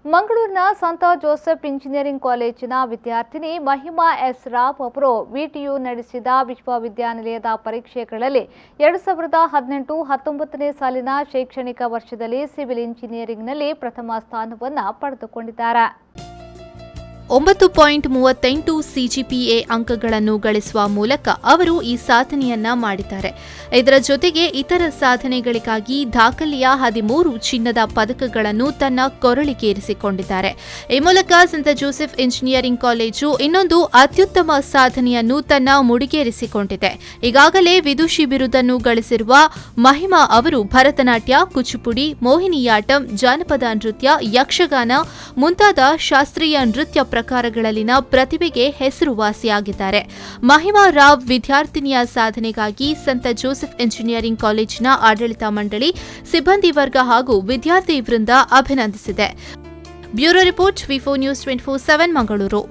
ಮಂಗಳೂರಿನ ಸಂತ Joseph engineering ಕಾಲೇಜಿನ ವಿದ್ಯಾರ್ಥಿನಿ ಮಹಿಮಾ ಎಸ್ ರಾವ್ ಅವರು ವಿಟಿಯು ನಡೆಸಿದ ವಿಶ್ವವಿದ್ಯಾನಿಲಯದ ಪರೀಕ್ಷೆಗಳಲ್ಲಿ 2018-19ನೇ ಸಾಲಿನ ಶೈಕ್ಷಣಿಕ ವರ್ಷದಲ್ಲಿ ಸಿವಿಲ್ ಇಂಜಿನಿಯರಿಂಗ್ನಲ್ಲಿ ಪ್ರಥಮ ಸ್ಥಾನವನ್ನು ಪಡೆದುಕೊಂಡಿದ್ದಾರೆ. 9.38 ಸಿಜಿಪಿಎ ಅಂಕಗಳನ್ನು ಗಳಿಸುವ ಮೂಲಕ ಅವರು ಈ ಸಾಧನೆಯನ್ನ ಮಾಡಿದ್ದಾರೆ. ಇದರ ಜೊತೆಗೆ ಇತರ ಸಾಧನೆಗಳಿಗಾಗಿ ದಾಖಲೆಯ 13 ಚಿನ್ನದ ಪದಕಗಳನ್ನು ತನ್ನ ಕೊರಳಿಗೇರಿಸಿಕೊಂಡಿದ್ದಾರೆ. ಈ ಮೂಲಕ ಸಂತ ಜೋಸೆಫ್ ಇಂಜಿನಿಯರಿಂಗ್ ಕಾಲೇಜು ಇನ್ನೊಂದು ಅತ್ಯುತ್ತಮ ಸಾಧನೆಯನ್ನು ತನ್ನ ಮುಡಿಗೇರಿಸಿಕೊಂಡಿದೆ. ಈಗಾಗಲೇ ವಿದುಷಿ ಬಿರುದನ್ನು ಗಳಿಸಿರುವ ಮಹಿಮಾ ಅವರು ಭರತನಾಟ್ಯ, ಕುಚುಪುಡಿ, ಮೋಹಿನಿಯಾಟ್ಟಂ, ಜಾನಪದ ನೃತ್ಯ, ಯಕ್ಷಗಾನ ಮುಂತಾದ ಶಾಸ್ತ್ರೀಯ ನೃತ್ಯ ಪ್ರಕಾರಗಳಲ್ಲಿನ ಪ್ರತಿಭೆಗೆ ಹೆಸರುವಾಸಿಯಾಗಿದ್ದಾರೆ. ಮಹಿಮಾ ರಾವ್ ವಿದ್ಯಾರ್ಥಿನಿಯ ಸಾಧನೆಗಾಗಿ ಸಂತ ಜೋಸೆಫ್ ಇಂಜಿನಿಯರಿಂಗ್ ಕಾಲೇಜಿನ ಆಡಳಿತ ಮಂಡಳಿ, ಸಿಬ್ಬಂದಿ ವರ್ಗ ಹಾಗೂ ವಿದ್ಯಾರ್ಥಿ ವೃಂದ ಅಭಿನಂದಿಸಿದೆ. ಬ್ಯೂರೋ ರಿಪೋರ್ಟ್, ವಿ4 ನ್ಯೂಸ್ 24/7 ಮಂಗಳೂರು.